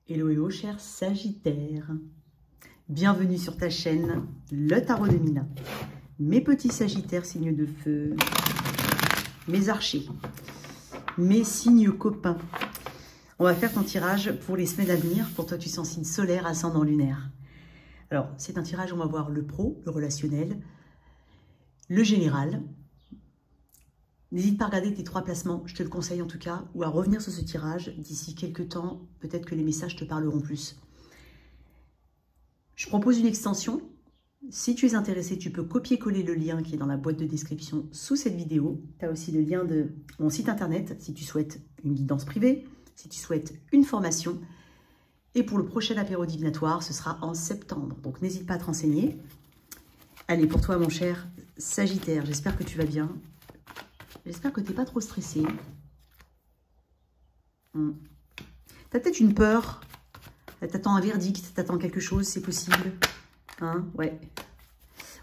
Hello, hello, cher Sagittaire. Bienvenue sur ta chaîne, le Tarot de Mina. Mes petits Sagittaires, signes de feu, mes archers, mes signes copains. On va faire ton tirage pour les semaines à venir. Pour toi, tu sens signe solaire, ascendant lunaire. Alors, c'est un tirage où on va voir le pro, le relationnel, le général. N'hésite pas à regarder tes 3 placements, je te le conseille en tout cas, ou à revenir sur ce tirage. D'ici quelques temps, peut-être que les messages te parleront plus. Je propose une extension. Si tu es intéressé, tu peux copier-coller le lien qui est dans la boîte de description sous cette vidéo. Tu as aussi le lien de mon site internet si tu souhaites une guidance privée, si tu souhaites une formation. Et pour le prochain apéro divinatoire, ce sera en septembre. Donc n'hésite pas à te renseigner. Allez, pour toi mon cher Sagittaire, j'espère que tu vas bien. J'espère que tu n'es pas trop stressé. Tu as peut-être une peur. Tu attends un verdict, tu attends quelque chose, c'est possible. Hein? Ouais.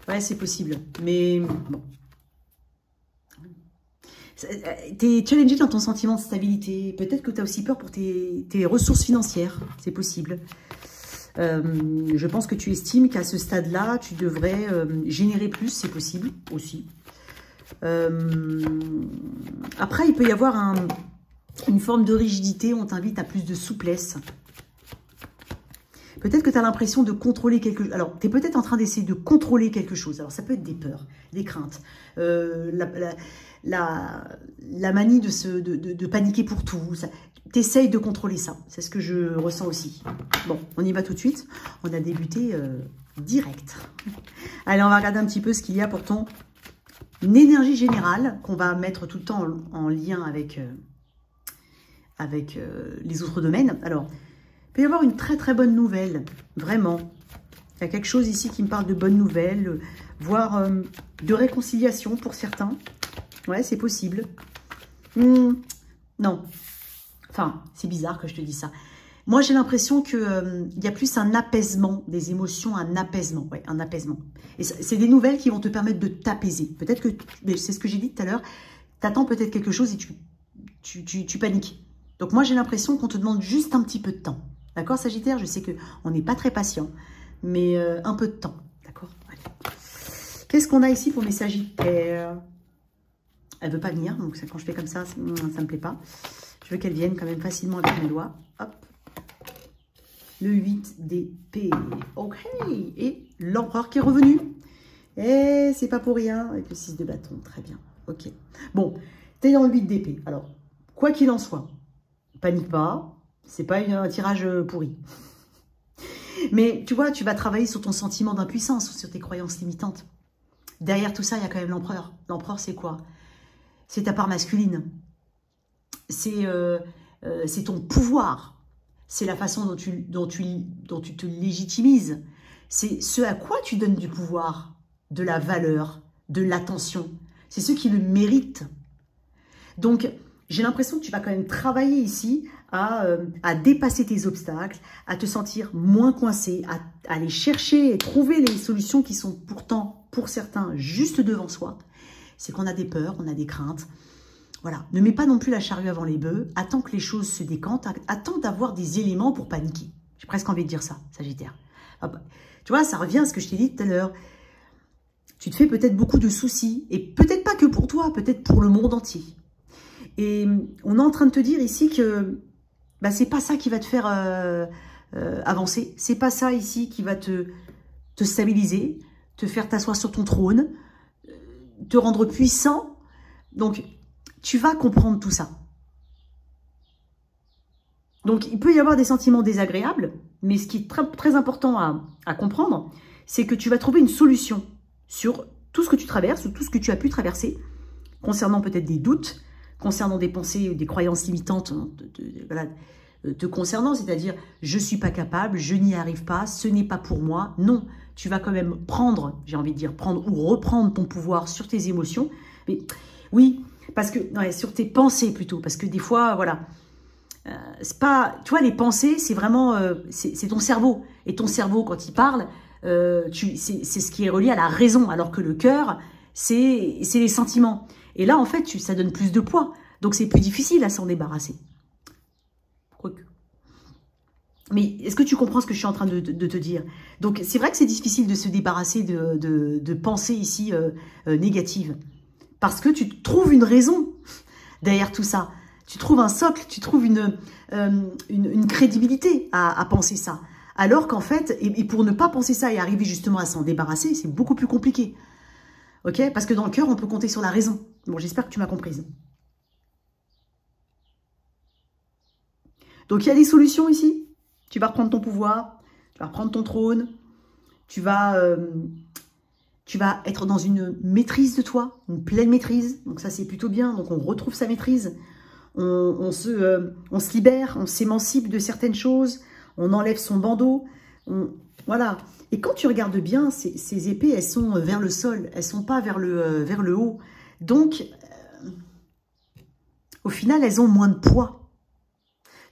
Ouais, c'est possible. Mais bon. Tu es challengé dans ton sentiment de stabilité. Peut-être que tu as aussi peur pour tes ressources financières. C'est possible. Je pense que tu estimes qu'à ce stade-là, tu devrais générer plus. C'est possible aussi. Après, il peut y avoir une forme de rigidité. On t'invite à plus de souplesse. Peut-être que tu as l'impression de contrôler quelque chose. Alors, tu es peut-être en train d'essayer de contrôler quelque chose. Alors, ça peut être des peurs, des craintes, la manie de paniquer pour tout. Tu essayes de contrôler ça. C'est ce que je ressens aussi. Bon, on y va tout de suite. On a débuté direct. Allez, on va regarder un petit peu ce qu'il y a pour ton énergie générale qu'on va mettre tout le temps en lien avec les autres domaines. Alors, il peut y avoir une très très bonne nouvelle, vraiment. Il y a quelque chose ici qui me parle de bonnes nouvelles, voire de réconciliation pour certains. Ouais, c'est possible. Non. Enfin, c'est bizarre que je te dise ça. Moi, j'ai l'impression qu'il y a plus un apaisement des émotions, un apaisement. Ouais, un apaisement. Et c'est des nouvelles qui vont te permettre de t'apaiser. Peut-être que, c'est ce que j'ai dit tout à l'heure, tu attends peut-être quelque chose et tu paniques. Donc moi, j'ai l'impression qu'on te demande juste un petit peu de temps. D'accord, Sagittaire? Je sais qu'on n'est pas très patient, mais un peu de temps. D'accord? Qu'est-ce qu'on a ici pour mes Sagittaires? Elle ne veut pas venir, donc quand je fais comme ça ne me plaît pas. Je veux qu'elle vienne quand même facilement avec mes doigts. Hop. Le 8 d'épée. Ok. Et l'empereur qui est revenu. Et c'est pas pour rien. Avec le 6 de bâton. Très bien. Ok. Bon, tu es dans le 8 d'épée. Alors, quoi qu'il en soit, panique pas. C'est pas un tirage pourri. Mais tu vois, tu vas travailler sur ton sentiment d'impuissance, sur tes croyances limitantes. Derrière tout ça, il y a quand même l'empereur. L'empereur, c'est quoi? C'est ta part masculine. C'est ton pouvoir. C'est la façon dont tu te légitimises. C'est ce à quoi tu donnes du pouvoir, de la valeur, de l'attention. C'est ceux qui le méritent. Donc, j'ai l'impression que tu vas quand même travailler ici à dépasser tes obstacles, à te sentir moins coincé, à aller chercher et trouver les solutions qui sont pourtant, pour certains, juste devant soi. C'est qu'on a des peurs, on a des craintes. Voilà, ne mets pas non plus la charrue avant les bœufs. Attends que les choses se décantent. Attends d'avoir des éléments pour paniquer. J'ai presque envie de dire ça, Sagittaire. Tu vois, ça revient à ce que je t'ai dit tout à l'heure. Tu te fais peut-être beaucoup de soucis. Et peut-être pas que pour toi, peut-être pour le monde entier. Et on est en train de te dire ici que c'est pas ça qui va te faire avancer. C'est pas ça ici qui va te stabiliser, te faire t'asseoir sur ton trône, te rendre puissant. Donc, tu vas comprendre tout ça. Donc, il peut y avoir des sentiments désagréables, mais ce qui est très, très important à comprendre, c'est que tu vas trouver une solution sur tout ce que tu traverses, ou tout ce que tu as pu traverser, concernant peut-être des doutes, concernant des pensées ou des croyances limitantes te concernant, c'est-à-dire je ne suis pas capable, je n'y arrive pas, ce n'est pas pour moi. Non, tu vas quand même prendre, j'ai envie de dire, prendre ou reprendre ton pouvoir sur tes émotions. Mais oui, parce que, ouais, sur tes pensées plutôt, parce que des fois, voilà, c'est pas, tu vois, les pensées, c'est vraiment, c'est ton cerveau. Et ton cerveau, quand il parle, c'est ce qui est relié à la raison, alors que le cœur, c'est les sentiments. Et là, en fait, ça donne plus de poids. Donc, c'est plus difficile à s'en débarrasser. Quoique. Mais est-ce que tu comprends ce que je suis en train de te dire? Donc, c'est vrai que c'est difficile de se débarrasser de pensées ici négatives. Parce que tu trouves une raison derrière tout ça. Tu trouves un socle, tu trouves une crédibilité à penser ça. Alors qu'en fait, et pour ne pas penser ça et arriver justement à s'en débarrasser, c'est beaucoup plus compliqué. Ok? Parce que dans le cœur, on peut compter sur la raison. Bon, j'espère que tu m'as comprise. Donc, il y a des solutions ici. Tu vas reprendre ton pouvoir, tu vas reprendre ton trône, tu vas être dans une maîtrise de toi, une pleine maîtrise. Donc ça, c'est plutôt bien. Donc on retrouve sa maîtrise, on se libère, on s'émancipe de certaines choses, on enlève son bandeau. Voilà. Et quand tu regardes bien, ces épées, elles sont vers le sol, elles ne sont pas vers le haut. Donc, au final, elles ont moins de poids.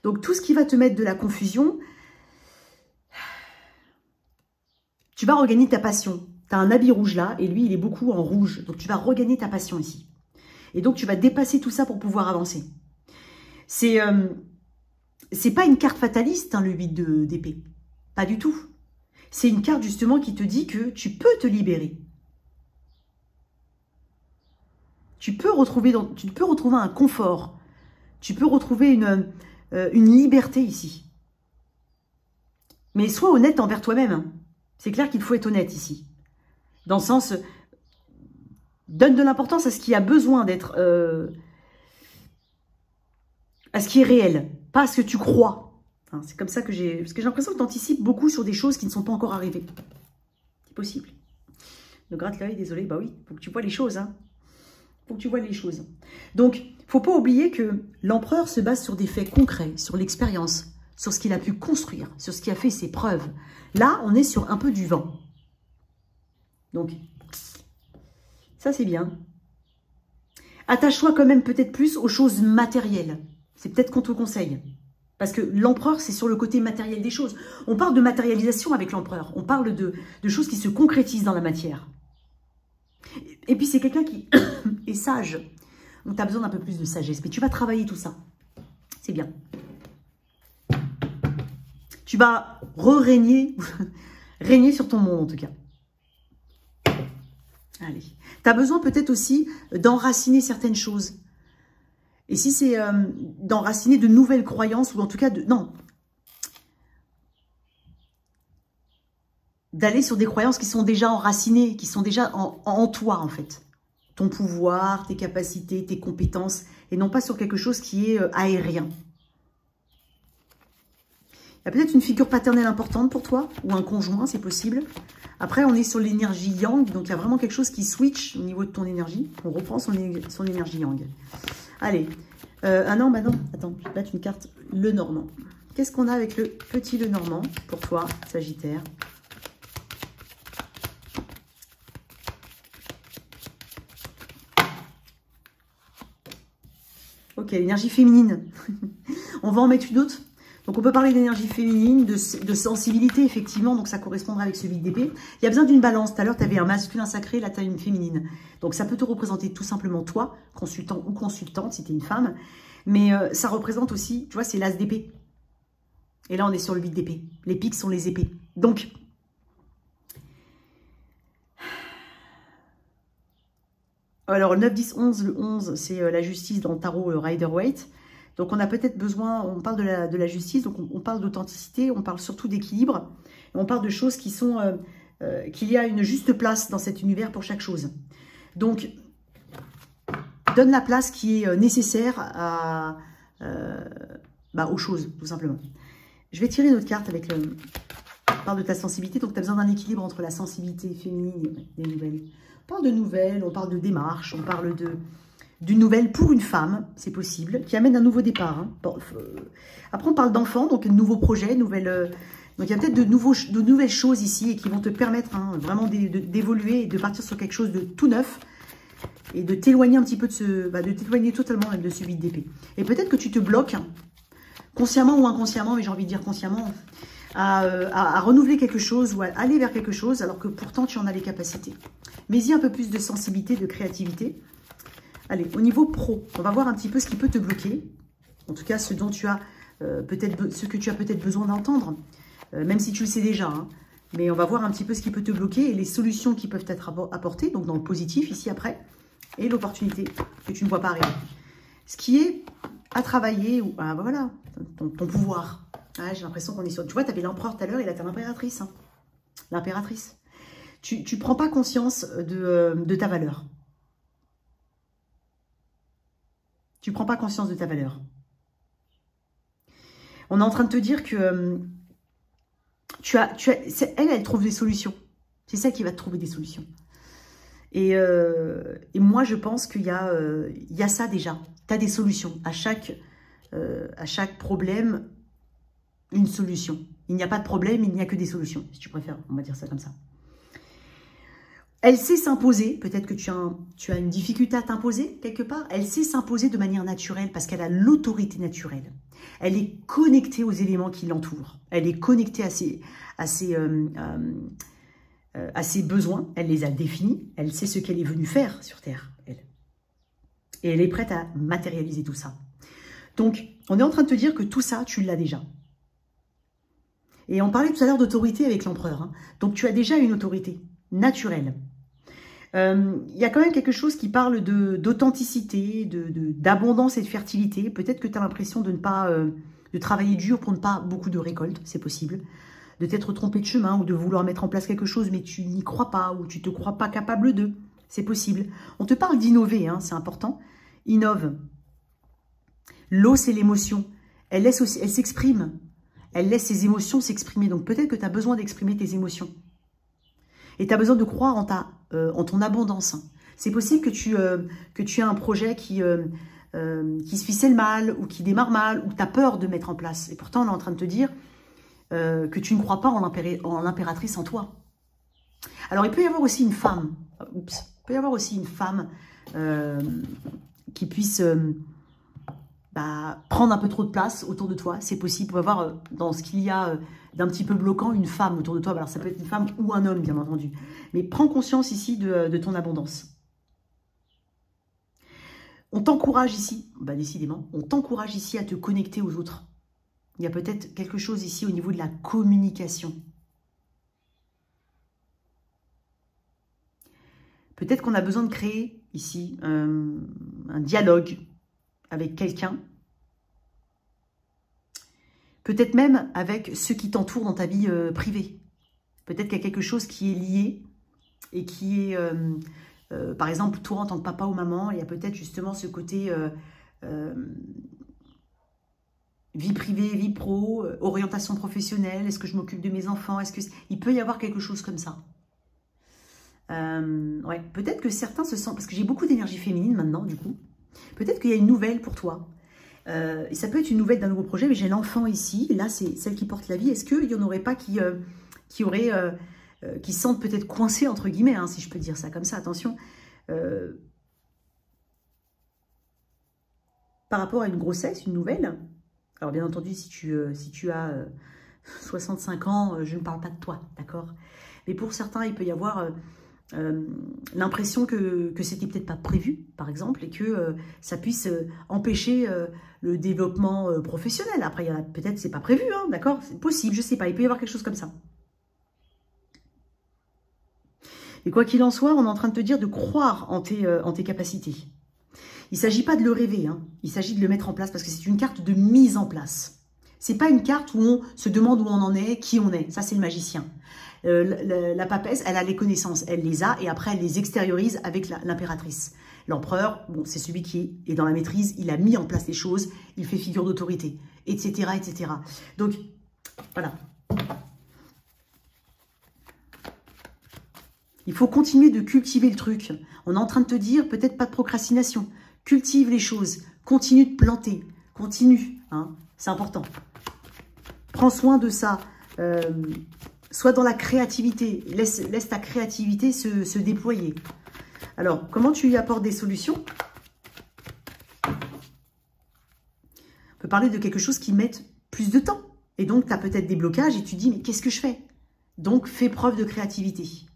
Donc tout ce qui va te mettre de la confusion, tu vas regagner ta passion. Tu as un habit rouge là, et lui, il est beaucoup en rouge. Donc, tu vas regagner ta passion ici. Et donc, tu vas dépasser tout ça pour pouvoir avancer. C'est pas une carte fataliste, hein, le 8 d'épée. Pas du tout. C'est une carte, justement, qui te dit que tu peux te libérer. Tu peux retrouver un confort. Tu peux retrouver une liberté ici. Mais sois honnête envers toi-même, hein. C'est clair qu'il faut être honnête ici. Dans le sens, donne de l'importance à ce qui a besoin d'être... à ce qui est réel, pas à ce que tu crois. Hein, c'est comme ça que j'ai... Parce que j'ai l'impression que tu anticipes beaucoup sur des choses qui ne sont pas encore arrivées. C'est possible. Ne gratte l'œil, désolé. Bah oui, il faut que tu vois les choses. Hein. Faut que tu vois les choses. Donc, il ne faut pas oublier que l'empereur se base sur des faits concrets, sur l'expérience, sur ce qu'il a pu construire, sur ce qui a fait ses preuves. Là, on est sur un peu du vent. Donc, ça c'est bien. Attache-toi quand même peut-être plus aux choses matérielles. C'est peut-être qu'on te conseille. Parce que l'empereur, c'est sur le côté matériel des choses. On parle de matérialisation avec l'empereur. On parle de choses qui se concrétisent dans la matière. Et puis c'est quelqu'un qui est sage. Donc tu as besoin d'un peu plus de sagesse. Mais tu vas travailler tout ça. C'est bien. Tu vas régner sur ton monde en tout cas. Allez. Tu as besoin peut-être aussi d'enraciner certaines choses. Et si c'est d'enraciner de nouvelles croyances, ou en tout cas, d'aller sur des croyances qui sont déjà enracinées, qui sont déjà en toi en fait. Ton pouvoir, tes capacités, tes compétences, et non pas sur quelque chose qui est aérien. Il y a peut-être une figure paternelle importante pour toi, ou un conjoint, c'est possible. Après, on est sur l'énergie yang, donc il y a vraiment quelque chose qui switch au niveau de ton énergie. On reprend son énergie yang. Allez, non, bah non, attends, je vais mettre une carte, le Normand. Qu'est-ce qu'on a avec le petit le Normand pour toi, Sagittaire? Ok, l'énergie féminine. On va en mettre une autre. Donc, on peut parler d'énergie féminine, de sensibilité, effectivement. Donc, ça correspondra avec ce 8 d'épée. Il y a besoin d'une balance. Tout à l'heure, tu avais un masculin sacré. Là, tu as une féminine. Donc, ça peut te représenter tout simplement toi, consultant ou consultante, si tu es une femme. Mais ça représente aussi, tu vois, c'est l'as d'épée. Et là, on est sur le 8 d'épée. Les pics sont les épées. Donc, alors, le 9, 10, 11, le 11, c'est la justice dans le tarot, le Rider-Waite. Donc, on a peut-être besoin, on parle de la justice, donc on parle d'authenticité, on parle surtout d'équilibre. On parle de choses qui sont, qu'il y a une juste place dans cet univers pour chaque chose. Donc, donne la place qui est nécessaire aux choses, tout simplement. Je vais tirer une autre carte avec on parle de ta sensibilité, donc tu as besoin d'un équilibre entre la sensibilité féminine et des nouvelles. On parle de nouvelles, on parle de démarches, on parle d'une nouvelle pour une femme, c'est possible, qui amène un nouveau départ. Hein. Bon, après, on parle d'enfants, donc de nouveaux projets, donc il y a peut-être de nouvelles choses ici et qui vont te permettre vraiment d'évoluer et de partir sur quelque chose de tout neuf et de t'éloigner un petit peu de t'éloigner totalement de ce 8 d'épée. Et peut-être que tu te bloques, consciemment ou inconsciemment, mais j'ai envie de dire consciemment, à renouveler quelque chose ou à aller vers quelque chose alors que pourtant tu en as les capacités. Mais il y a un peu plus de sensibilité, de créativité. Allez, au niveau pro, on va voir un petit peu ce qui peut te bloquer. En tout cas, ce dont tu as peut-être ce que tu as peut-être besoin d'entendre, même si tu le sais déjà, hein. Mais on va voir un petit peu ce qui peut te bloquer et les solutions qui peuvent être apportées, donc dans le positif ici après, et l'opportunité que tu ne vois pas arriver. Ce qui est à travailler, ou voilà, ton pouvoir. Ah, j'ai l'impression qu'on est sur... Tu vois, tu avais l'empereur tout à l'heure, et là, tu as l'impératrice. Hein. L'impératrice. Tu ne prends pas conscience de ta valeur. Tu ne prends pas conscience de ta valeur. On est en train de te dire que elle trouve des solutions. C'est celle qui va te trouver des solutions. Et moi, je pense qu'il y a ça déjà. Tu as des solutions. À chaque problème, une solution. Il n'y a pas de problème, il n'y a que des solutions, si tu préfères. On va dire ça comme ça. Elle sait s'imposer. Peut-être que tu as une difficulté à t'imposer quelque part. Elle sait s'imposer de manière naturelle parce qu'elle a l'autorité naturelle. Elle est connectée aux éléments qui l'entourent. Elle est connectée à ses besoins. Elle les a définis. Elle sait ce qu'elle est venue faire sur Terre, elle. Et elle est prête à matérialiser tout ça. Donc, on est en train de te dire que tout ça, tu l'as déjà. Et on parlait tout à l'heure d'autorité avec l'empereur. Hein. Donc, tu as déjà une autorité naturelle. Il y a quand même quelque chose qui parle d'authenticité, d'abondance et de fertilité. Peut-être que tu as l'impression de ne pas de travailler dur pour ne pas beaucoup de récoltes, c'est possible. De t'être trompé de chemin ou de vouloir mettre en place quelque chose, mais tu n'y crois pas ou tu ne te crois pas capable de. C'est possible. On te parle d'innover, hein, c'est important. Innove. L'eau, c'est l'émotion. Elle s'exprime. Elle laisse ses émotions s'exprimer. Donc peut-être que tu as besoin d'exprimer tes émotions. Et tu as besoin de croire en ton abondance. C'est possible que tu aies un projet qui se ficelle mal ou qui démarre mal ou tu as peur de mettre en place. Et pourtant, on est en train de te dire que tu ne crois pas en l'impératrice en toi. Alors, il peut y avoir aussi une femme. Oups, il peut y avoir aussi une femme qui puisse prendre un peu trop de place autour de toi. C'est possible. Il peut y avoir dans ce qu'il y a d'un petit peu bloquant une femme autour de toi. Alors, ça peut être une femme ou un homme, bien entendu. Mais prends conscience ici de ton abondance. On t'encourage ici, décidément, on t'encourage ici à te connecter aux autres. Il y a peut-être quelque chose ici au niveau de la communication. Peut-être qu'on a besoin de créer ici un dialogue avec quelqu'un. Peut-être même avec ceux qui t'entourent dans ta vie privée. Peut-être qu'il y a quelque chose qui est lié et qui est, par exemple, toi en tant que papa ou maman, il y a peut-être justement ce côté vie privée, vie pro, orientation professionnelle, est-ce que je m'occupe de mes enfants, il peut y avoir quelque chose comme ça. Ouais, peut-être que certains se sentent, parce que j'ai beaucoup d'énergie féminine maintenant, du coup, peut-être qu'il y a une nouvelle pour toi. Et ça peut être une nouvelle d'un nouveau projet, mais j'ai l'enfant ici, et là c'est celle qui porte la vie. Est-ce qu'il n'y en aurait pas qui se sentent peut-être coincés, entre guillemets, hein, si je peux dire ça comme ça, attention, par rapport à une grossesse, une nouvelle. Alors bien entendu, si tu as 65 ans, je ne parle pas de toi, d'accord? Mais pour certains, il peut y avoir l'impression que c'était peut-être pas prévu, par exemple, et que ça puisse empêcher le développement professionnel. Après, peut-être c'est pas prévu, hein, d'accord? C'est possible, je sais pas, il peut y avoir quelque chose comme ça. Et quoi qu'il en soit, on est en train de te dire de croire en tes capacités. Il ne s'agit pas de le rêver, hein. Il s'agit de le mettre en place parce que c'est une carte de mise en place. Ce n'est pas une carte où on se demande où on en est, qui on est. Ça, c'est le magicien. La papesse, elle a les connaissances, elle les a et après, elle les extériorise avec l'impératrice. L'empereur, bon, c'est celui qui est dans la maîtrise, il a mis en place les choses, il fait figure d'autorité, etc., etc. Donc, voilà. Il faut continuer de cultiver le truc. On est en train de te dire, peut-être pas de procrastination. Cultive les choses. Continue de planter. Continue. Hein, c'est important. Prends soin de ça. Sois dans la créativité. Laisse ta créativité se déployer. Alors, comment tu y apportes des solutions? On peut parler de quelque chose qui mette plus de temps. Et donc, tu as peut-être des blocages et tu dis, mais qu'est-ce que je fais? Donc, fais preuve de créativité.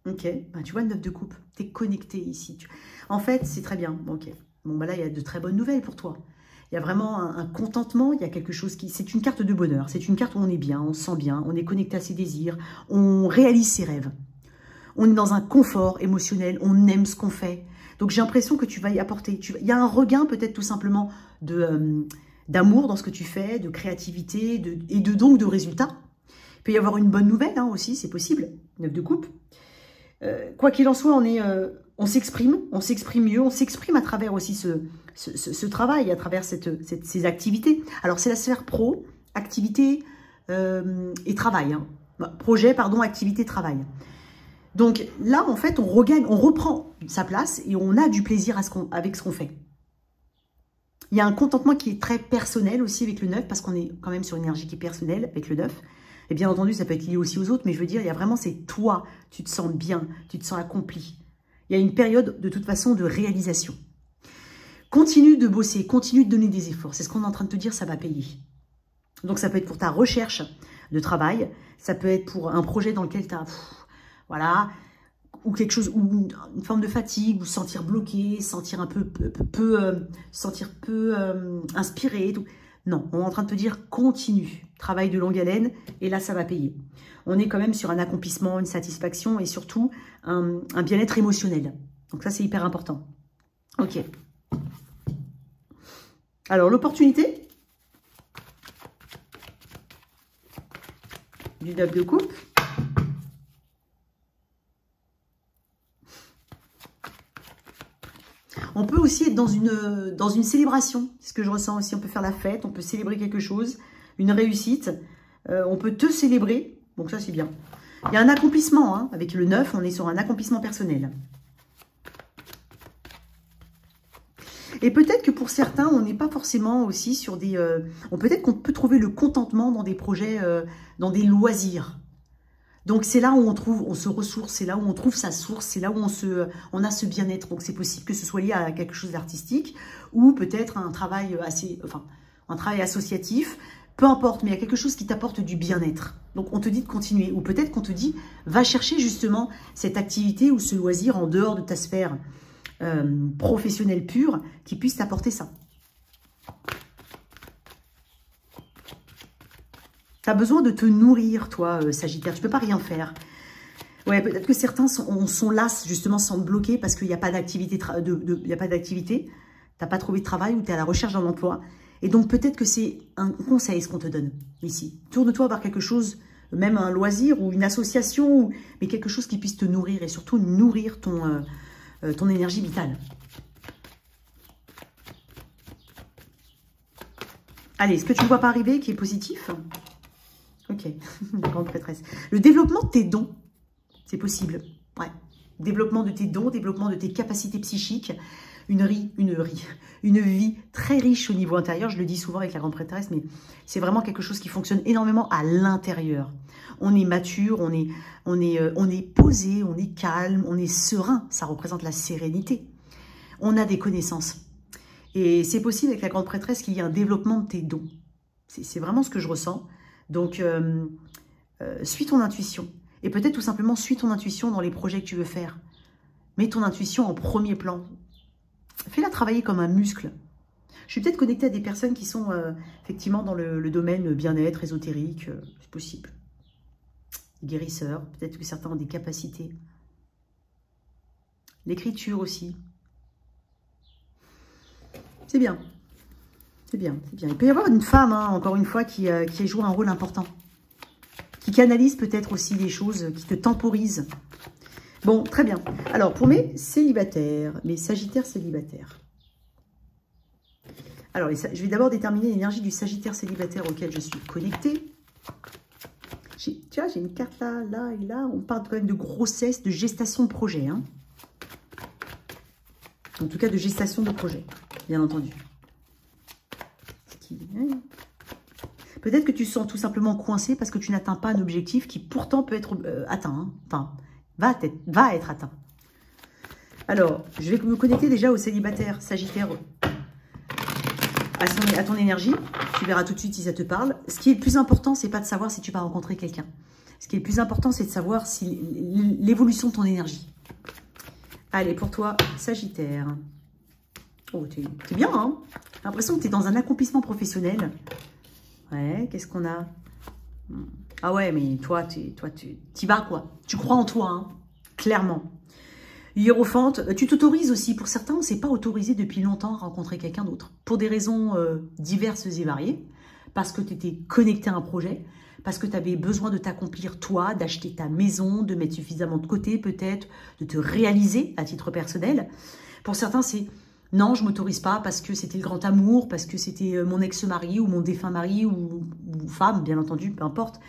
Ok, tu vois le 9 de coupe, tu es connecté ici. En fait, c'est très bien. Ok, Bon, bah là, il y a de très bonnes nouvelles pour toi. Il y a vraiment un contentement, il y a quelque chose qui... C'est une carte de bonheur, c'est une carte où on est bien, on se sent bien, on est connecté à ses désirs, on réalise ses rêves. On est dans un confort émotionnel, on aime ce qu'on fait. Donc j'ai l'impression que tu vas y apporter. Il y a un regain peut-être tout simplement d'amour dans ce que tu fais, de créativité et donc de résultats. Il peut y avoir une bonne nouvelle aussi, c'est possible. 9 de coupe. Quoi qu'il en soit, on s'exprime mieux, on s'exprime à travers aussi ce travail, à travers ces activités. Alors c'est la sphère pro, activité et travail. Projet, pardon, activité, travail. Donc là, en fait, on reprend sa place et on a du plaisir avec ce qu'on fait. Il y a un contentement qui est très personnel aussi avec le 9, parce qu'on est quand même sur une énergie qui est personnelle avec le 9. Et bien entendu, ça peut être lié aussi aux autres, mais je veux dire, il y a vraiment, c'est toi, tu te sens bien, tu te sens accompli. Il y a une période, de toute façon, de réalisation. Continue de bosser, continue de donner des efforts. C'est ce qu'on est en train de te dire, ça va payer. Donc ça peut être pour ta recherche de travail, ça peut être pour un projet dans lequel tu as... Voilà, ou quelque chose, ou une forme de fatigue, ou sentir bloqué, sentir un peu inspiré. Tout. Non, on est en train de te dire continue, travail de longue haleine, et là ça va payer. On est quand même sur un accomplissement, une satisfaction et surtout un bien-être émotionnel. Donc ça c'est hyper important. Ok. Alors l'opportunité du 9 de coupe. On peut aussi être dans une célébration, c'est ce que je ressens aussi. On peut faire la fête, on peut célébrer quelque chose, une réussite. On peut te célébrer, donc ça c'est bien. Il y a un accomplissement, avec le 9, on est sur un accomplissement personnel. Et peut-être que pour certains, on n'est pas forcément aussi sur des... peut-être qu'on peut trouver le contentement dans des projets, dans des loisirs. Donc, c'est là où on se ressource, c'est là où on trouve sa source, c'est là où on a ce bien-être. Donc, c'est possible que ce soit lié à quelque chose d'artistique ou peut-être un travail un travail associatif. Peu importe, mais il y a quelque chose qui t'apporte du bien-être. Donc, on te dit de continuer. Ou peut-être qu'on te dit, va chercher justement cette activité ou ce loisir en dehors de ta sphère professionnelle pure qui puisse t'apporter ça. Tu as besoin de te nourrir, toi, Sagittaire. Tu ne peux pas rien faire. Ouais, peut-être que certains sont las, justement, sentent bloqués parce qu'il n'y a pas d'activité. Tu n'as pas trouvé de travail ou tu es à la recherche d'un emploi. Et donc, peut-être que c'est un conseil ce qu'on te donne ici. Tourne-toi vers quelque chose, même un loisir ou une association, mais quelque chose qui puisse te nourrir et surtout nourrir ton énergie vitale. Allez, ce que tu ne vois pas arriver qui est positif? Ok, grande prêtresse. Le développement de tes dons, c'est possible. Ouais. Développement de tes dons, développement de tes capacités psychiques, une vie très riche au niveau intérieur. Je le dis souvent avec la grande prêtresse, mais c'est vraiment quelque chose qui fonctionne énormément à l'intérieur. On est mature, on est posé, on est calme, on est serein. Ça représente la sérénité. On a des connaissances. Et c'est possible avec la grande prêtresse qu'il y ait un développement de tes dons. C'est vraiment ce que je ressens. Donc, suis ton intuition. Et peut-être tout simplement, suis ton intuition dans les projets que tu veux faire. Mets ton intuition en premier plan. Fais-la travailler comme un muscle. Je suis peut-être connectée à des personnes qui sont effectivement dans le domaine bien-être, ésotérique. C'est possible. Guérisseurs. Peut-être que certains ont des capacités. L'écriture aussi. C'est bien. C'est bien, c'est bien. Il peut y avoir une femme, encore une fois, qui joue un rôle important. Qui canalise peut-être aussi des choses, qui te temporise. Bon, très bien. Alors, pour mes célibataires, mes sagittaires célibataires. Alors, je vais d'abord déterminer l'énergie du sagittaire célibataire auquel je suis connectée. Tu vois, j'ai une carte là, là et là. On parle quand même de grossesse, de gestation de projet. En tout cas, de gestation de projet, bien entendu. Peut-être que tu sens tout simplement coincé parce que tu n'atteins pas un objectif qui pourtant peut être atteint. Enfin, va être atteint. Alors, je vais me connecter déjà au célibataire Sagittaire, à ton énergie. Tu verras tout de suite si ça te parle. Ce qui est le plus important, c'est pas de savoir si tu vas rencontrer quelqu'un. Ce qui est le plus important, c'est de savoir si l'évolution de ton énergie. Allez, pour toi, Sagittaire. Oh, t'es bien, hein? J'ai l'impression que tu es dans un accomplissement professionnel. Ouais, qu'est-ce qu'on a? Ah ouais, mais toi, tu y vas, quoi. Tu crois en toi, hein, clairement. Hiérophante, tu t'autorises aussi. Pour certains, on ne s'est pas autorisé depuis longtemps à rencontrer quelqu'un d'autre. Pour des raisons diverses et variées. Parce que tu étais connecté à un projet. Parce que tu avais besoin de t'accomplir, toi, d'acheter ta maison, de mettre suffisamment de côté, peut-être, de te réaliser à titre personnel. Pour certains, c'est non, je ne m'autorise pas parce que c'était le grand amour, parce que c'était mon ex-mari ou mon défunt mari ou femme, bien entendu, peu importe.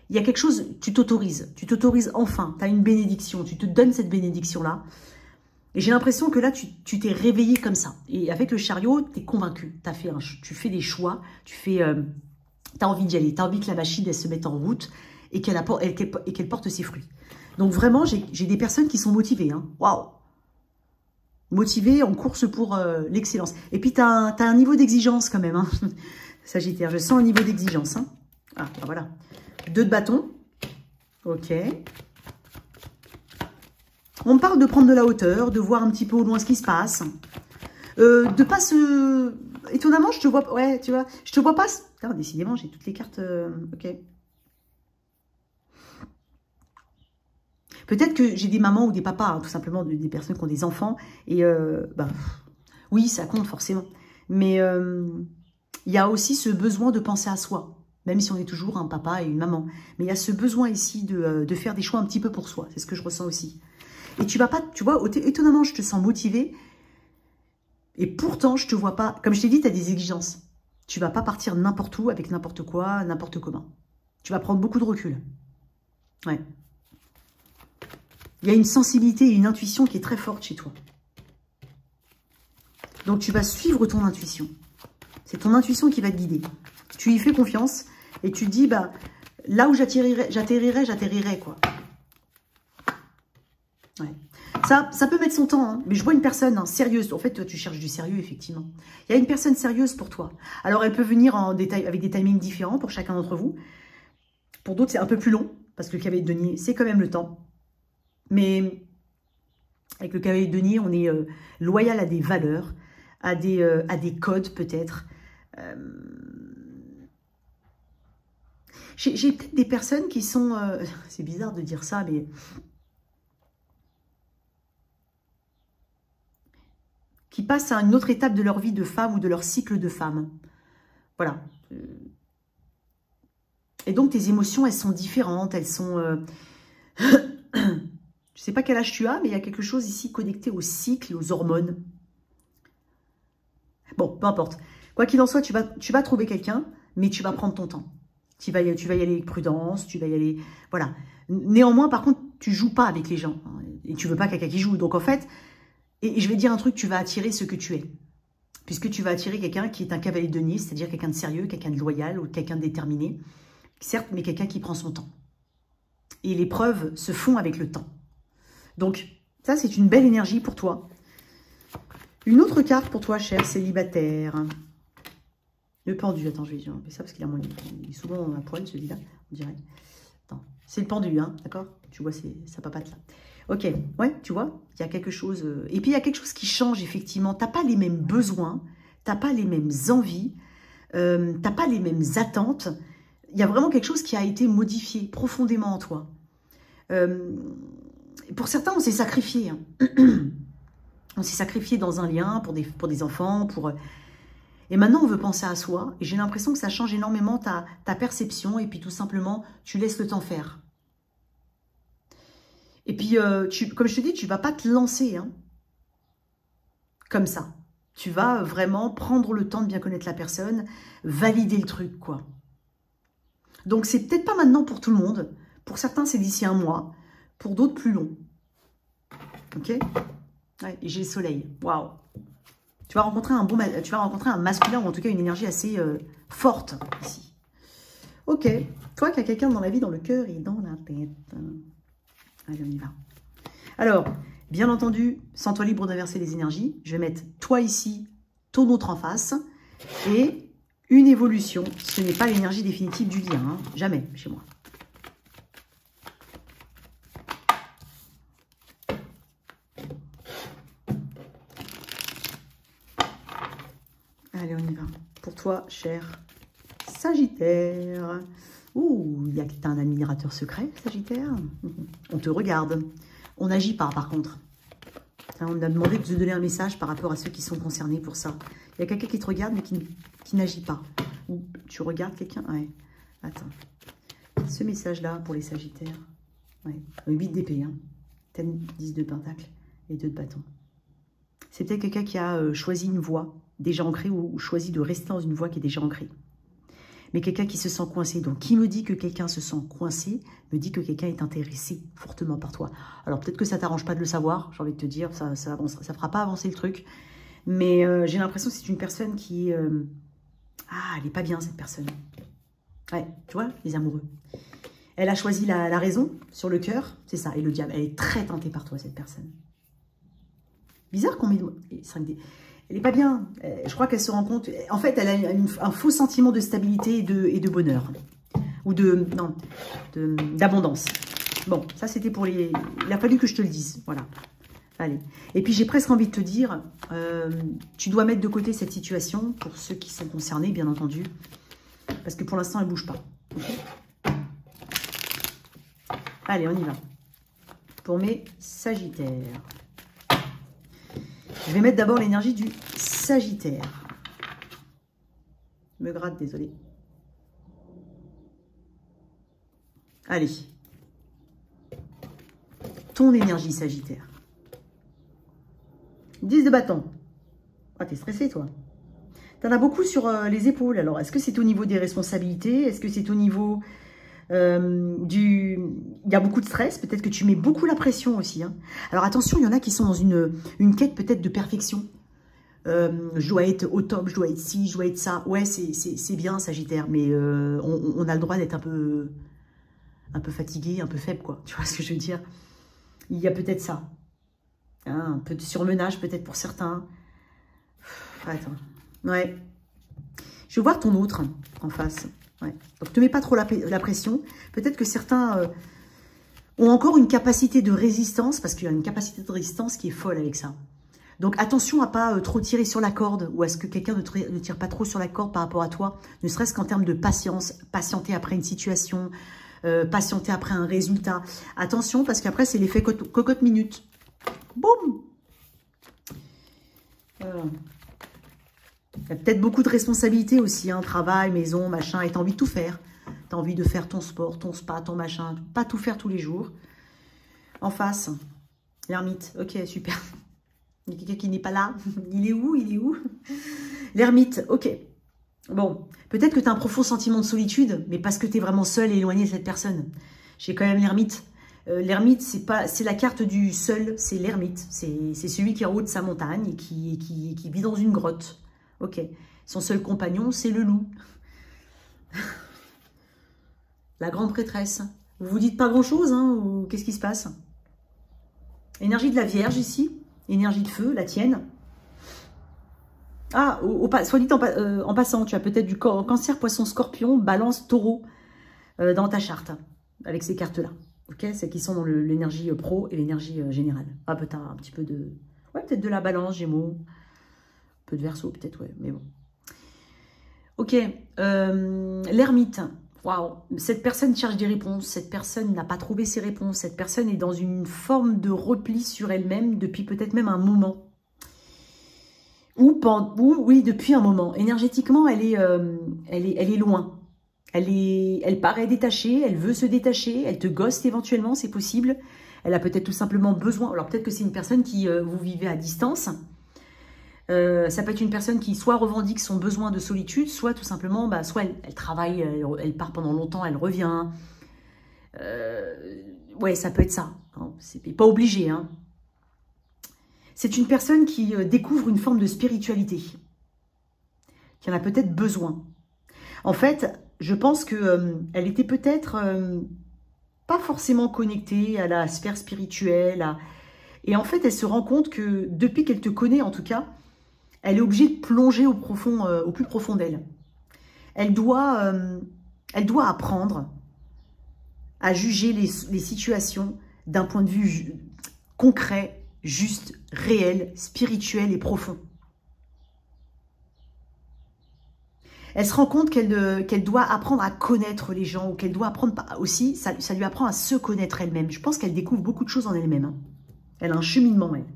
Il y a quelque chose, tu t'autorises enfin, tu as une bénédiction, tu te donnes cette bénédiction-là. Et j'ai l'impression que là, tu t'es réveillé comme ça. Et avec le chariot, tu es convaincu, tu fais des choix, tu as envie d'y aller, tu as envie que la machine, elle se mette en route et qu'elle porte ses fruits. Donc vraiment, j'ai des personnes qui sont motivées. Hein. Waouh! Motivées en course pour l'excellence. Et puis, tu as un niveau d'exigence quand même. Hein. Sagittaire, je sens un niveau d'exigence. Hein. Ah, ben voilà. 2 de bâton. Ok. On me parle de prendre de la hauteur, de voir un petit peu au loin ce qui se passe. De pas se... Étonnamment, je te vois... Ouais, tu vois, je te vois pas... Ah, décidément, j'ai toutes les cartes... Ok. Peut-être que j'ai des mamans ou des papas, hein, tout simplement, des personnes qui ont des enfants. Et oui, ça compte forcément. Mais il y a aussi ce besoin de penser à soi. Même si on est toujours un papa et une maman. Mais il y a ce besoin ici de faire des choix un petit peu pour soi. C'est ce que je ressens aussi. Et tu vas pas, tu vois, étonnamment, je te sens motivée. Et pourtant, je te vois pas. Comme je t'ai dit, tu as des exigences. Tu vas pas partir n'importe où, avec n'importe quoi, n'importe comment. Tu vas prendre beaucoup de recul. Ouais. Il y a une sensibilité et une intuition qui est très forte chez toi. Donc, tu vas suivre ton intuition. C'est ton intuition qui va te guider. Tu y fais confiance et tu te dis, bah, là où j'atterrirai, quoi. Ouais. Ça peut mettre son temps, hein, mais je vois une personne sérieuse. En fait, toi, tu cherches du sérieux, effectivement. Il y a une personne sérieuse pour toi. Alors, elle peut venir avec des timings différents pour chacun d'entre vous. Pour d'autres, c'est un peu plus long, parce que le cavalier de denier, c'est quand même le temps. Mais avec le cavalier de denier, on est loyal à des valeurs, à des codes, peut-être. J'ai peut-être des personnes qui sont... c'est bizarre de dire ça, mais... qui passent à une autre étape de leur vie de femme ou de leur cycle de femme. Voilà. Et donc, tes émotions, elles sont différentes. Elles sont... je ne sais pas quel âge tu as, mais il y a quelque chose ici connecté au cycle, aux hormones. Bon, peu importe. Quoi qu'il en soit, tu vas trouver quelqu'un, mais tu vas prendre ton temps. Tu vas y aller avec prudence, tu vas y aller... Voilà. Néanmoins, par contre, tu joues pas avec les gens. Hein, et tu veux pas quelqu'un qui joue. Donc, en fait... Et je vais dire un truc, tu vas attirer ce que tu es. Puisque tu vas attirer quelqu'un qui est un cavalier de denier, c'est-à-dire quelqu'un de sérieux, quelqu'un de loyal ou quelqu'un de déterminé. Certes, mais quelqu'un qui prend son temps. Et les preuves se font avec le temps. Donc, ça, c'est une belle énergie pour toi. Une autre carte pour toi, cher célibataire. Le pendu. Attends, je vais enlever ça parce qu'il est souvent à poil, celui-là, on dirait. Attends, c'est le pendu, hein, d'accord? Tu vois, ça papate là. Ok, ouais, tu vois, il y a quelque chose... Et puis, il y a quelque chose qui change, effectivement. Tu n'as pas les mêmes besoins, tu n'as pas les mêmes envies, tu n'as pas les mêmes attentes. Il y a vraiment quelque chose qui a été modifié profondément en toi. Pour certains, on s'est sacrifié. Hein. On s'est sacrifié dans un lien pour des enfants, Et maintenant, on veut penser à soi. Et j'ai l'impression que ça change énormément ta perception. Et puis, tout simplement, tu laisses le temps faire. Et puis, comme je te dis, tu ne vas pas te lancer hein, comme ça. Tu vas vraiment prendre le temps de bien connaître la personne, valider le truc, quoi. Donc, c'est peut-être pas maintenant pour tout le monde. Pour certains, c'est d'ici 1 mois. Pour d'autres, plus long. Ok? Ouais, et j'ai le soleil. Waouh! Tu vas rencontrer un masculin, ou en tout cas une énergie assez forte, ici. Ok. Toi qui as quelqu'un dans la vie, dans le cœur et dans la tête. Allez, on y va. Alors, bien entendu, sens-toi libre d'inverser les énergies. Je vais mettre toi ici, ton autre en face. Et une évolution. Ce n'est pas l'énergie définitive du lien. Hein. Jamais chez moi. toi, cher Sagittaire. Ouh, il y a que t'as un admirateur secret, Sagittaire. On te regarde. On n'agit pas, par contre. On a demandé de te donner un message par rapport à ceux qui sont concernés pour ça. Il y a quelqu'un qui te regarde, mais qui n'agit pas. Ou tu regardes quelqu'un. Ouais. Attends. Ce message-là pour les Sagittaires. Ouais. 8 d'épée. Hein. 10 de pentacle et 2 de bâton. C'est peut-être quelqu'un qui a choisi une voie déjà ancrée ou choisi de rester dans une voie qui est déjà ancrée. Mais quelqu'un qui se sent coincé. Donc, qui me dit que quelqu'un se sent coincé, me dit que quelqu'un est intéressé fortement par toi. Alors, peut-être que ça ne t'arrange pas de le savoir, j'ai envie de te dire, ça fera pas avancer le truc. Mais j'ai l'impression que c'est une personne qui... Ah, elle n'est pas bien, cette personne. Ouais, tu vois, les amoureux. Elle a choisi la raison sur le cœur, c'est ça, et le diable. Elle est très tentée par toi, cette personne. Bizarre qu'on met... Elle n'est pas bien. Je crois qu'elle se rend compte... En fait, elle a un faux sentiment de stabilité et de bonheur. Ou d'abondance. Bon, ça c'était pour les... Il a fallu que je te le dise. Voilà. Allez. Et puis j'ai presque envie de te dire, tu dois mettre de côté cette situation pour ceux qui sont concernés, bien entendu. Parce que pour l'instant, elle ne bouge pas. Okay. Allez, on y va. Pour mes Sagittaires. Je vais mettre d'abord l'énergie du Sagittaire. Je me gratte, désolé. Allez. Ton énergie, Sagittaire. 10 de bâton. Ah, t'es stressé, toi. T'en as beaucoup sur les épaules. Alors, est-ce que c'est au niveau des responsabilités? Est-ce que c'est au niveau Il y a beaucoup de stress. Peut-être que tu mets beaucoup la pression aussi. Hein. Alors, attention, il y en a qui sont dans une quête peut-être de perfection. Je dois être au top, je dois être ci, je dois être ça. Ouais, c'est bien, Sagittaire. Mais on a le droit d'être un peu fatigué, un peu faible, quoi. Tu vois ce que je veux dire? Il y a peut-être ça. Hein, un peu de surmenage, peut-être pour certains. Attends. Ouais. Je vais voir ton autre en face. Ouais. Donc, ne te mets pas trop la pression. Peut-être que certains ont encore une capacité de résistance, parce qu'il y a une capacité de résistance qui est folle avec ça. Donc, attention à ne pas trop tirer sur la corde, ou à ce que quelqu'un ne tire pas trop sur la corde par rapport à toi, ne serait-ce qu'en termes de patience, patienter après une situation, patienter après un résultat. Attention, parce qu'après, c'est l'effet cocotte-minute. Boum! Il y a peut-être beaucoup de responsabilités aussi, hein, travail, maison, machin, et tu as envie de tout faire. Tu as envie de faire ton sport, ton spa, ton machin, pas tout faire tous les jours. En face, l'ermite, ok, super. Il y a quelqu'un qui n'est pas là. Il est où? Il est où? L'ermite, ok. Bon, peut-être que tu as un profond sentiment de solitude, mais parce que tu es vraiment seul et éloigné de cette personne. J'ai quand même l'ermite. L'ermite, c'est la carte du seul, c'est l'ermite. C'est celui qui est en haut de sa montagne et qui vit dans une grotte. Ok. Son seul compagnon, c'est le loup. La grande prêtresse. Vous vous dites pas grand-chose, hein, ou qu'est-ce qui se passe? Énergie de la Vierge ici. Énergie de feu, la tienne. Ah, soit dit en passant, tu as peut-être du cancer, poisson, scorpion, balance, taureau dans ta charte. Avec ces cartes-là. Ok, c'est qui sont dans l'énergie pro et l'énergie générale. Ah, peut-être un petit peu de... Ouais, peut-être de la balance, gémeaux. Un peu de verseau, peut-être, ouais, mais bon. Ok, l'ermite. Waouh, cette personne cherche des réponses. Cette personne n'a pas trouvé ses réponses. Cette personne est dans une forme de repli sur elle-même depuis peut-être même un moment. Ou oui, depuis un moment. Énergétiquement, elle est loin. Elle paraît détachée, elle veut se détacher, elle te ghoste éventuellement, c'est possible. Elle a peut-être tout simplement besoin. Alors peut-être que c'est une personne qui vous vivez à distance. Ça peut être une personne qui soit revendique son besoin de solitude, soit tout simplement, bah, soit elle travaille, elle part pendant longtemps, elle revient. Ouais, ça peut être ça. Hein. C'est pas obligé. Hein. C'est une personne qui découvre une forme de spiritualité, qui en a peut-être besoin. En fait, je pense qu'elle était peut-être pas forcément connectée à la sphère spirituelle. Et en fait, elle se rend compte que depuis qu'elle te connaît, en tout cas, elle est obligée de plonger au plus profond d'elle. Elle doit apprendre à juger les situations d'un point de vue concret, juste, réel, spirituel et profond. Elle se rend compte qu'elle doit apprendre à connaître les gens, ou qu'elle doit apprendre aussi, ça lui apprend à se connaître elle-même. Je pense qu'elle découvre beaucoup de choses en elle-même. Hein. Elle a un cheminement, elle.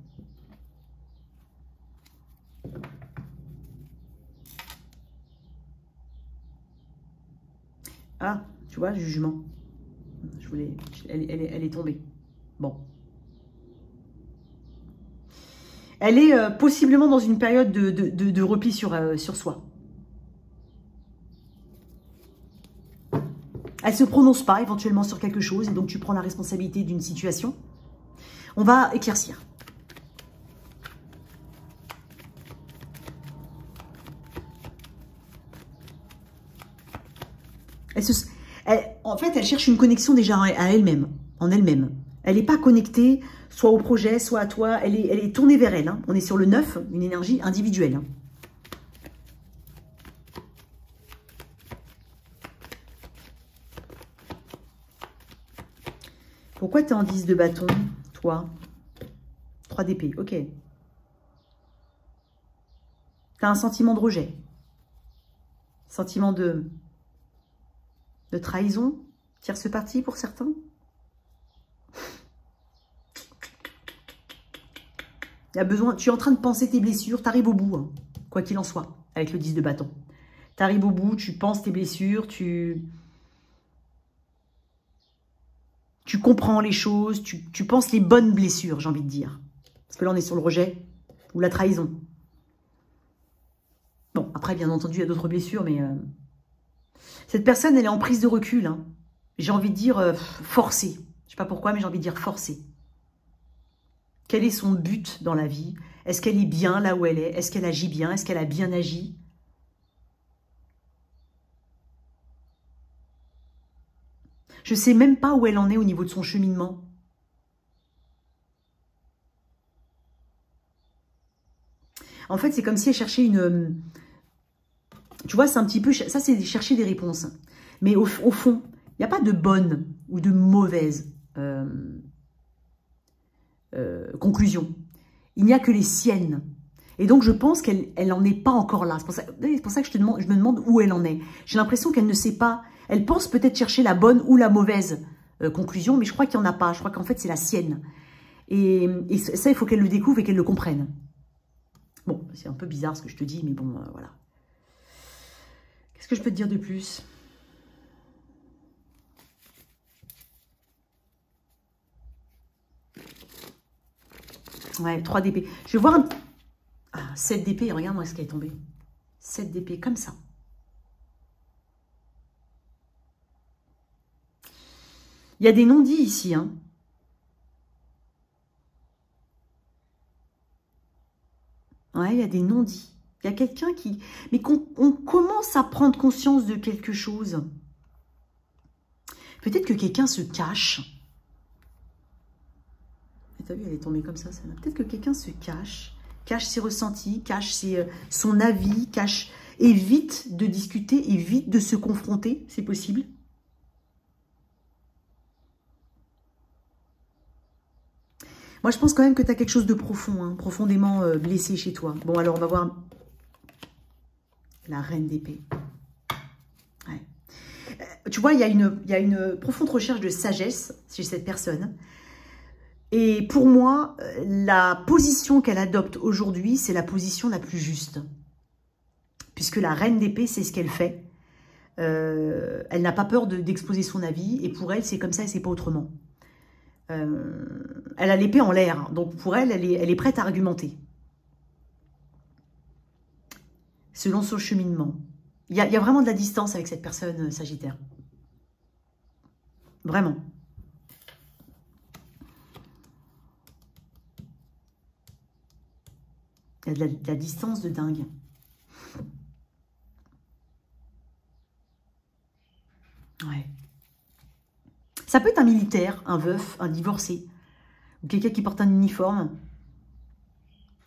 Ah, tu vois, jugement. Elle est tombée. Bon. Elle est possiblement dans une période de repli sur soi. Elle ne se prononce pas éventuellement sur quelque chose et donc tu prends la responsabilité d'une situation. On va éclaircir. En fait, elle cherche une connexion déjà à elle-même, en elle-même. Elle n'est pas connectée soit au projet, soit à toi. Elle est tournée vers elle. Hein. On est sur le 9, une énergie individuelle. Hein. Pourquoi tu es en 10 de bâton, toi? 3 d'épée, ok. Tu as un sentiment de rejet. Sentiment de trahison. Tierce partie pour certains. Il y a besoin, tu es en train de penser tes blessures. Tu arrives au bout, hein, quoi qu'il en soit, avec le 10 de bâton. Tu arrives au bout, tu penses tes blessures, tu comprends les choses, tu penses les bonnes blessures, j'ai envie de dire. Parce que là, on est sur le rejet ou la trahison. Bon, après, bien entendu, il y a d'autres blessures, mais... Cette personne, elle est en prise de recul. Hein. J'ai envie de dire forcée. Je ne sais pas pourquoi, mais j'ai envie de dire forcée. Quel est son but dans la vie? Est-ce qu'elle est bien là où elle est? Est-ce qu'elle agit bien? Est-ce qu'elle a bien agi? Je ne sais même pas où elle en est au niveau de son cheminement. En fait, c'est comme si elle cherchait une... Tu vois, c'est un petit peu... Ça, c'est chercher des réponses. Mais au fond, il n'y a pas de bonne ou de mauvaise conclusion. Il n'y a que les siennes. Et donc, je pense qu'elle n'en est pas encore là. C'est pour ça que je me demande où elle en est. J'ai l'impression qu'elle ne sait pas. Elle pense peut-être chercher la bonne ou la mauvaise conclusion, mais je crois qu'il n'y en a pas. Je crois qu'en fait, c'est la sienne. Et ça, il faut qu'elle le découvre et qu'elle le comprenne. Bon, c'est un peu bizarre ce que je te dis, mais bon, voilà. Qu'est-ce que je peux te dire de plus? Ouais, 3 d'épée. Je vais voir un... Ah, 7 d'épée, regarde-moi ce qui est tombé. 7 d'épée, comme ça. Il y a des non-dits ici, hein. Ouais, il y a des non-dits. Il y a quelqu'un qui... Mais on commence à prendre conscience de quelque chose. Peut-être que quelqu'un se cache. T'as vu, elle est tombée comme ça. Peut-être que quelqu'un se cache ses ressentis, cache son avis, évite de discuter, évite de se confronter. C'est possible. Moi, je pense quand même que tu as quelque chose de profond, hein, profondément blessé chez toi. Bon, alors, on va voir la reine d'épée. Ouais. Tu vois, il y a une profonde recherche de sagesse chez cette personne. Et pour moi, la position qu'elle adopte aujourd'hui, c'est la position la plus juste. Puisque la reine d'épée, c'est ce qu'elle fait. Elle n'a pas peur d'exposer son avis. Et pour elle, c'est comme ça et c'est pas autrement. Elle a l'épée en l'air. Donc pour elle, elle est prête à argumenter. Selon son cheminement. Il y a vraiment de la distance avec cette personne, Sagittaire. Vraiment. Il y a de la distance de dingue. Ouais. Ça peut être un militaire, un veuf, un divorcé, ou quelqu'un qui porte un uniforme.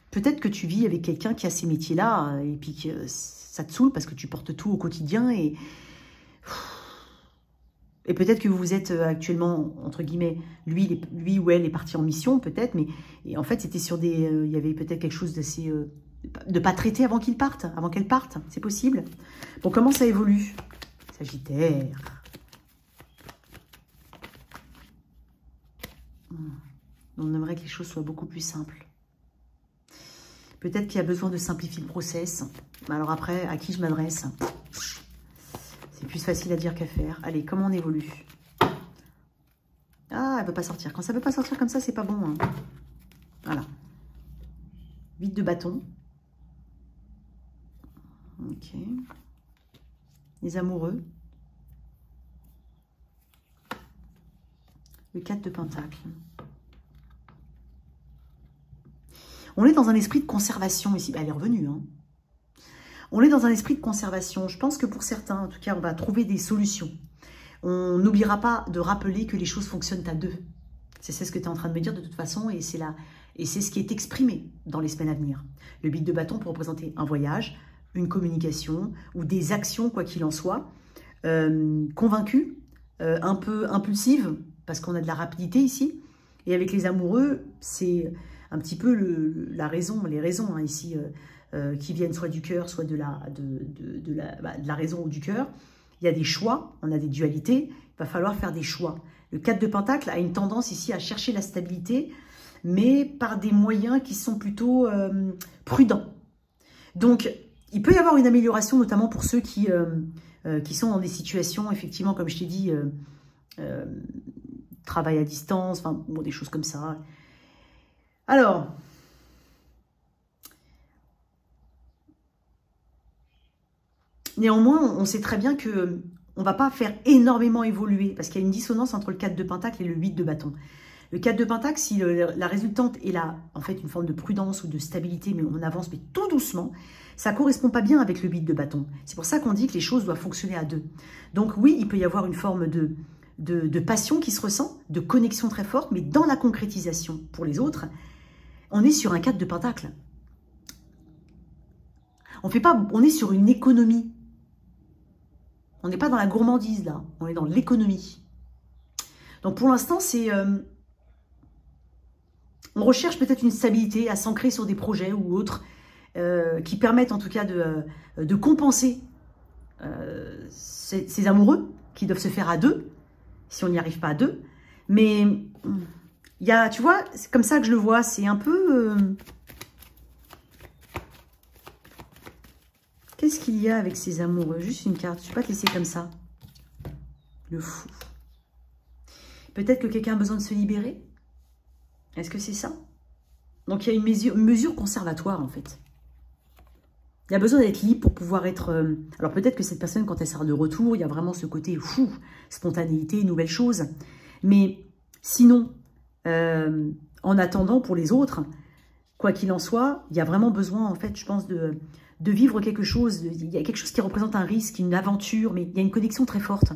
Peut-être que tu vis avec quelqu'un qui a ces métiers-là, et puis que ça te saoule parce que tu portes tout au quotidien, et peut-être que vous êtes actuellement, entre guillemets, lui ou elle est parti en mission, peut-être, mais et en fait, c'était sur des... il y avait peut-être quelque chose d'assez de pas traiter avant qu'ils partent, avant qu'elles partent. C'est possible. Bon, comment ça évolue? Sagittaire. On aimerait que les choses soient beaucoup plus simples. Peut-être qu'il y a besoin de simplifier le process. Alors après, à qui je m'adresse? C'est plus facile à dire qu'à faire. Allez, comment on évolue? Ah, elle ne veut pas sortir. Quand ça ne veut pas sortir comme ça, c'est pas bon. Hein. Voilà. 8 de bâton. Ok. Les amoureux. Le 4 de pentacle. On est dans un esprit de conservation ici. Elle est revenue. Hein. On est dans un esprit de conservation. Je pense que pour certains, en tout cas, on va trouver des solutions. On n'oubliera pas de rappeler que les choses fonctionnent à deux. C'est ce que tu es en train de me dire de toute façon. Et c'est ce qui est exprimé dans les semaines à venir. Le 8 de bâton peut représenter un voyage, une communication ou des actions, quoi qu'il en soit. Convaincue, un peu impulsive, parce qu'on a de la rapidité ici. Et avec les amoureux, c'est un petit peu les raisons hein, ici qui viennent soit du cœur, soit de la raison ou du cœur. Il y a des choix, on a des dualités, il va falloir faire des choix. Le 4 de pentacle a une tendance ici à chercher la stabilité, mais par des moyens qui sont plutôt prudents. Donc, il peut y avoir une amélioration, notamment pour ceux qui sont dans des situations, effectivement, comme je t'ai dit, travail à distance, enfin, bon, des choses comme ça. Alors, néanmoins, on sait très bien que on ne va pas faire énormément évoluer, parce qu'il y a une dissonance entre le 4 de pentacle et le 8 de bâton. Le 4 de pentacle, si la résultante est là, en fait, une forme de prudence ou de stabilité, mais on avance, mais tout doucement, ça ne correspond pas bien avec le 8 de bâton. C'est pour ça qu'on dit que les choses doivent fonctionner à deux. Donc oui, il peut y avoir une forme de passion qui se ressent, de connexion très forte, mais dans la concrétisation pour les autres, on est sur un 4 de pentacle. On est sur une économie. On n'est pas dans la gourmandise, là. On est dans l'économie. Donc, pour l'instant, c'est... on recherche peut-être une stabilité à s'ancrer sur des projets ou autres qui permettent, en tout cas, de compenser ces amoureux qui doivent se faire à deux, si on n'y arrive pas à deux. Mais, il y a, tu vois, c'est comme ça que je le vois. C'est un peu... Qu'est-ce qu'il y a avec ces amoureux? Juste une carte. Je ne vais pas te laisser comme ça. Le fou. Peut-être que quelqu'un a besoin de se libérer. Est-ce que c'est ça? Donc, il y a une mesure conservatoire, en fait. Il y a besoin d'être libre pour pouvoir être... Alors, peut-être que cette personne, quand elle sort de retour, il y a vraiment ce côté fou, spontanéité, nouvelle chose. Mais sinon, en attendant pour les autres, quoi qu'il en soit, il y a vraiment besoin, en fait, je pense, de vivre quelque chose. Il y a quelque chose qui représente un risque, une aventure, mais il y a une connexion très forte.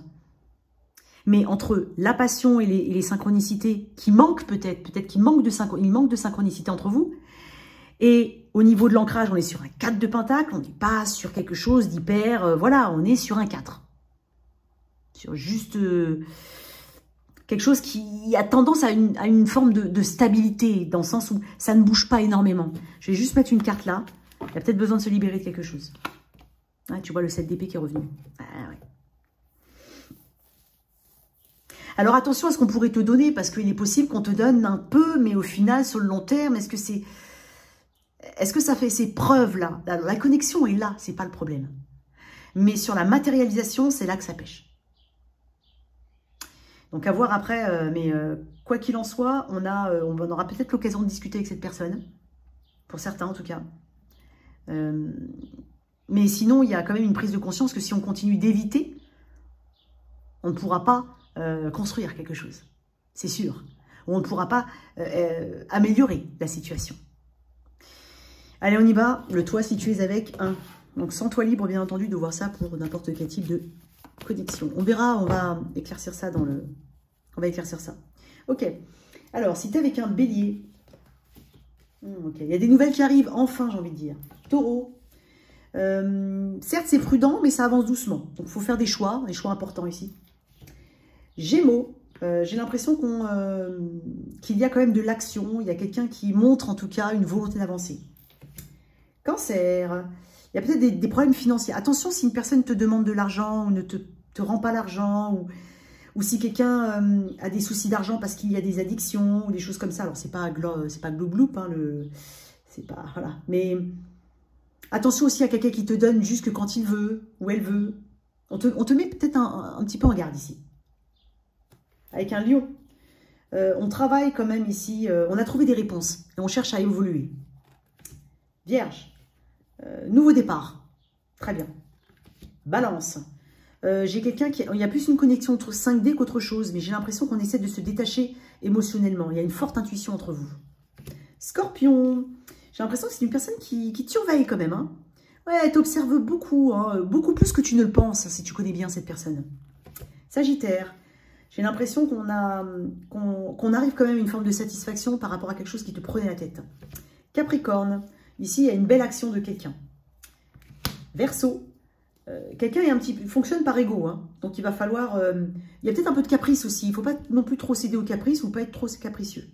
Mais entre la passion et les synchronicités qui manquent peut-être qu'il manque de synchronicité entre vous, et au niveau de l'ancrage, on est sur un 4 de pentacle, on n'est pas sur quelque chose d'hyper... voilà, on est sur un 4. Sur juste quelque chose qui a tendance à une forme de stabilité, dans le sens où ça ne bouge pas énormément. Je vais juste mettre une carte là. Il y a peut-être besoin de se libérer de quelque chose. Ah, tu vois le 7 d'épée qui est revenu. Ah, ouais. Alors attention à ce qu'on pourrait te donner, parce qu'il est possible qu'on te donne un peu, mais au final, sur le long terme, est-ce que ça fait ses preuves là? La connexion est là, c'est pas le problème. Mais sur la matérialisation, c'est là que ça pêche. Donc à voir après, mais quoi qu'il en soit, on aura peut-être l'occasion de discuter avec cette personne, pour certains en tout cas. Mais sinon, il y a quand même une prise de conscience que si on continue d'éviter, on ne pourra pas construire quelque chose. C'est sûr. On ne pourra pas améliorer la situation. Allez, on y va. Le toit, si tu es avec un. Donc, sans toi libre, bien entendu, de voir ça pour n'importe quel type de connexion. On verra, on va éclaircir ça dans le... On va éclaircir ça. Ok. Alors, si tu es avec un bélier... ok. Il y a des nouvelles qui arrivent, enfin, j'ai envie de dire. Taureau. Certes, c'est prudent, mais ça avance doucement. Donc, il faut faire des choix importants ici. Gémeaux. J'ai l'impression qu'il y a quand même de l'action. Il y a quelqu'un qui montre, en tout cas, une volonté d'avancer. Cancer. Il y a peut-être des problèmes financiers. Attention si une personne te demande de l'argent ou ne te rend pas l'argent ou si quelqu'un a des soucis d'argent parce qu'il y a des addictions ou des choses comme ça. Alors, c'est pas gloup-gloup, hein, c'est pas... Voilà. Mais attention aussi à quelqu'un qui te donne juste que quand il veut ou elle veut. On te met peut-être un petit peu en garde ici. Avec un lion. On travaille quand même ici. On a trouvé des réponses et on cherche à évoluer. Vierge. Nouveau départ. Très bien. Balance. J'ai quelqu'un qui... Il y a plus une connexion entre 5D qu'autre chose, mais j'ai l'impression qu'on essaie de se détacher émotionnellement. Il y a une forte intuition entre vous. Scorpion. J'ai l'impression que c'est une personne qui te surveille quand même. Hein. Ouais, elle t'observe beaucoup, hein, beaucoup plus que tu ne le penses, si tu connais bien cette personne. Sagittaire. J'ai l'impression qu'on arrive quand même à une forme de satisfaction par rapport à quelque chose qui te prenait la tête. Capricorne. Ici, il y a une belle action de quelqu'un. Verseau. Quelqu'un fonctionne par ego. Hein. Donc, il va falloir... il y a peut-être un peu de caprice aussi. Il ne faut pas non plus trop céder au caprice ou pas être trop capricieux.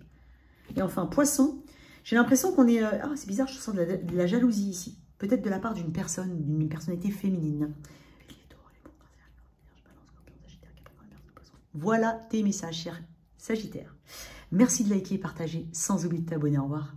Et enfin, Poisson. J'ai l'impression qu'on est... Ah, c'est bizarre, je sens de la jalousie ici. Peut-être de la part d'une personne, d'une personnalité féminine. Voilà tes messages, cher Sagittaire. Merci de liker et partager, sans oublier de t'abonner. Au revoir.